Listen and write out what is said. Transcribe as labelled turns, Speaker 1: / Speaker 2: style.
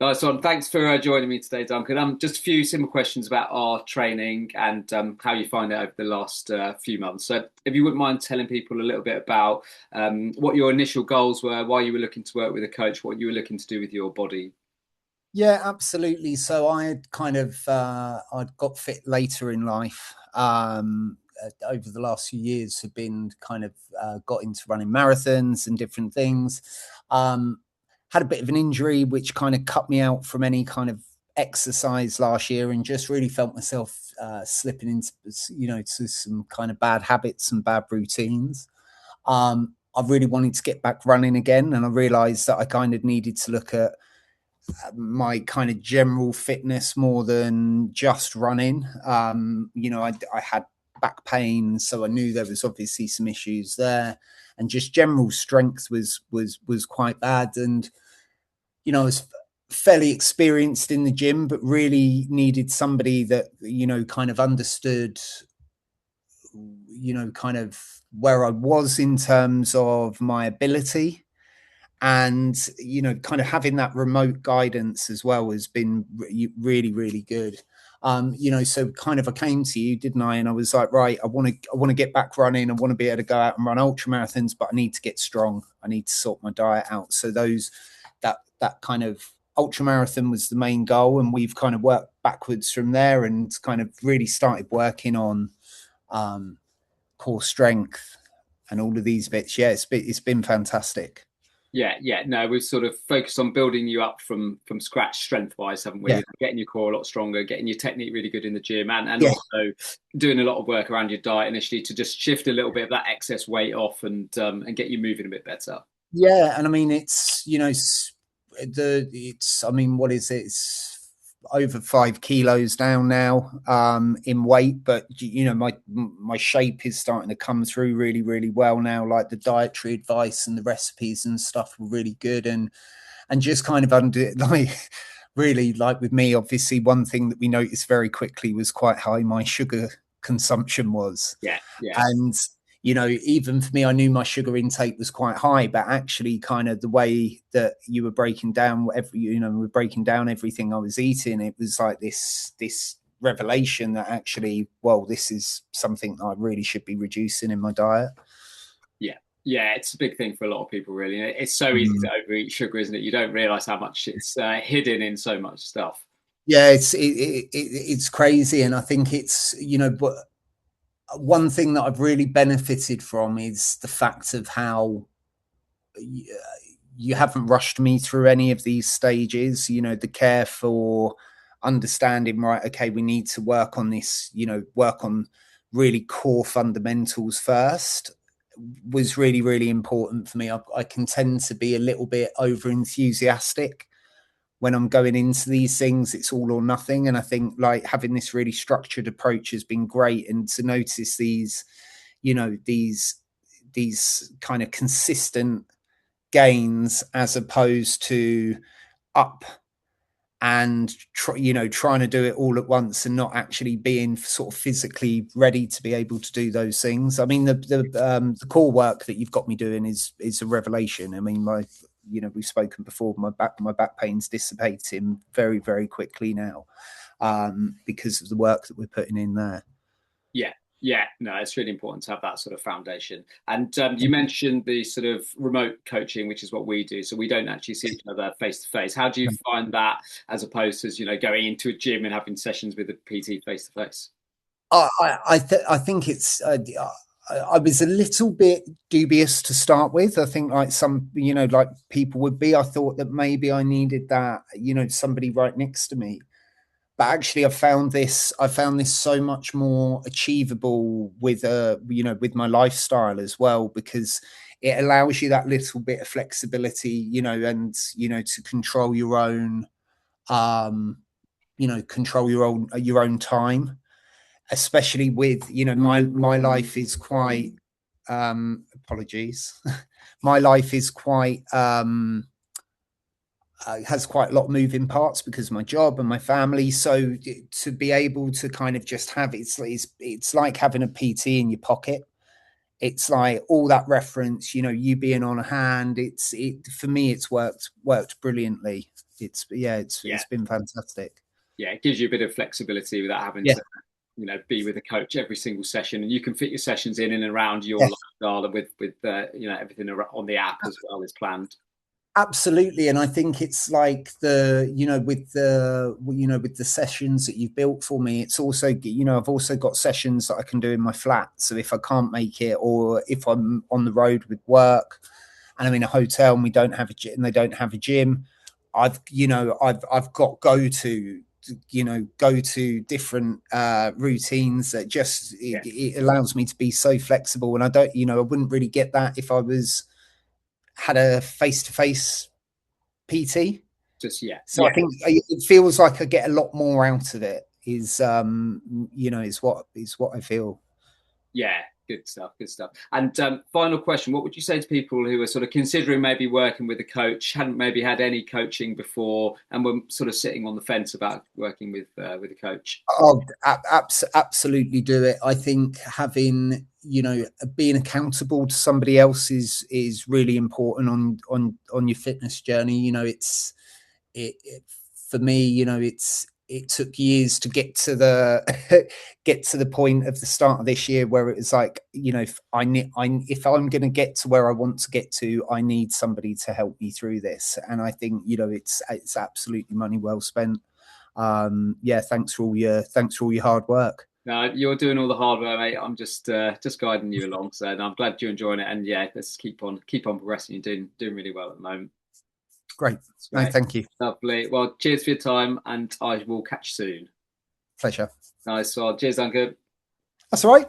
Speaker 1: Nice one. Thanks for joining me today, Duncan. Just a few simple questions about our training and how you find it over the last few months. So, if you wouldn't mind telling people a little bit about what your initial goals were, why you were looking to work with a coach, what you were looking to do with your body.
Speaker 2: Yeah, absolutely. So I had I'd got fit later in life. Over the last few years, have been got into running marathons and different things. Um, Had a bit of an injury which kind of cut me out from any kind of exercise last year, and just really felt myself slipping into to some kind of bad habits and bad routines. I really wanted to get back running again, and I realised that I kind of needed to look at my kind of general fitness more than just running. I had back pain, so I knew there was obviously some issues there, and just general strength was quite bad. And I was fairly experienced in the gym, but really needed somebody that kind of understood, kind of where I was in terms of my ability, and kind of having that remote guidance as well has been really really good. So kind of I came to you, didn't I, and I was like, right, I want to get back running. I want to be able to go out and run ultra marathons, but I need to get strong. I need to sort my diet out. So that kind of ultra marathon was the main goal, and we've kind of worked backwards from there and kind of really started working on um core strength and all of these bits. Yeah, it's been fantastic.
Speaker 1: Yeah. No, we've sort of focused on building you up from scratch, strength wise, haven't we?
Speaker 2: Yeah,
Speaker 1: Getting your core a lot stronger, getting your technique really good in the gym, and
Speaker 2: yeah.
Speaker 1: also doing a lot of work around your diet initially to just shift a little bit of that excess weight off and get you moving a bit better.
Speaker 2: Yeah, and I mean it's it's I mean, what is it? It's over 5 kilos down now in weight, but my shape is starting to come through really really well now. Like the dietary advice and the recipes and stuff were really good, and just kind of under like really, like with me, obviously one thing that we noticed very quickly was quite high my sugar consumption was.
Speaker 1: Yeah.
Speaker 2: And even for me, I knew my sugar intake was quite high, but actually kind of the way that you were breaking down we're breaking down everything I was eating, it was like this revelation that actually, well, this is something that I really should be reducing in my diet.
Speaker 1: Yeah, yeah, it's a big thing for a lot of people, really. It's so easy
Speaker 2: Mm.
Speaker 1: to overeat sugar, isn't it? You don't realize how much it's hidden in so much stuff.
Speaker 2: Yeah, it's crazy, and I think it's but one thing that I've really benefited from is the fact of how you haven't rushed me through any of these stages. The care for understanding, right, okay, we need to work on this, work on really core fundamentals first, was really really important for me. I can tend to be a little bit over enthusiastic when I'm going into these things. It's all or nothing, and I think like having this really structured approach has been great, and to notice these you know these kind of consistent gains as opposed to up and trying to do it all at once and not actually being sort of physically ready to be able to do those things. I mean, the core work that you've got me doing is a revelation. I mean, we've spoken before, my back pain's dissipating very very quickly now, because of the work that we're putting in there.
Speaker 1: Yeah, yeah, no, it's really important to have that sort of foundation. And you mentioned the sort of remote coaching, which is what we do. So we don't actually see each other face to face. How do you find that as opposed to, going into a gym and having sessions with a PT face to face?
Speaker 2: I think it's. I was a little bit dubious to start with. I think like some, like people would be. I thought that maybe I needed that, somebody right next to me. But actually, I found this so much more achievable with with my lifestyle as well, because it allows you that little bit of flexibility, and to control your own, um, your own time, especially with my life is quite, apologies, my life is quite, has quite a lot of moving parts because of my job and my family. So to be able to kind of just have it's like having a PT in your pocket. It's like all that reference, you being on hand. It for me, it's worked brilliantly.
Speaker 1: Yeah,
Speaker 2: it's been fantastic.
Speaker 1: yeah, it gives you a bit of flexibility without having
Speaker 2: Yeah,
Speaker 1: to, be with a coach every single session, and you can fit your sessions in and around your
Speaker 2: yeah.
Speaker 1: lifestyle and with everything on the app as well as planned.
Speaker 2: Absolutely, and I think it's like with the sessions that you've built for me, it's also I've also got sessions that I can do in my flat. So if I can't make it, or if I'm on the road with work and I'm in a hotel and we don't have a gym, and they don't have a gym, I've got go to different routines that just
Speaker 1: Yeah,
Speaker 2: it allows me to be so flexible. And I don't I wouldn't really get that if I was had a face-to-face PT.
Speaker 1: just yeah,
Speaker 2: So
Speaker 1: yeah,
Speaker 2: I think it feels like I get a lot more out of it. Is what I feel.
Speaker 1: yeah. Good stuff, good stuff. And final question: what would you say to people who are sort of considering maybe working with a coach, hadn't maybe had any coaching before, and were sort of sitting on the fence about working with a coach?
Speaker 2: Oh, absolutely do it. I think having being accountable to somebody else is really important on your fitness journey. It for me, it took years to get to the get to the point of the start of this year where it was like, if I'm going to get to where I want to get to, I need somebody to help me through this. And I think it's absolutely money well spent. Yeah, thanks for all your hard work.
Speaker 1: No, you're doing all the hard work, mate. I'm just guiding you along. So and I'm glad you're enjoying it. And yeah, let's keep on progressing. You're doing really well at the moment.
Speaker 2: Great.
Speaker 1: That's
Speaker 2: No,
Speaker 1: great.
Speaker 2: thank you.
Speaker 1: Lovely. Well, cheers for your time, and I will catch you soon.
Speaker 2: Pleasure.
Speaker 1: Nice one. Cheers, Duncan.
Speaker 2: That's all right.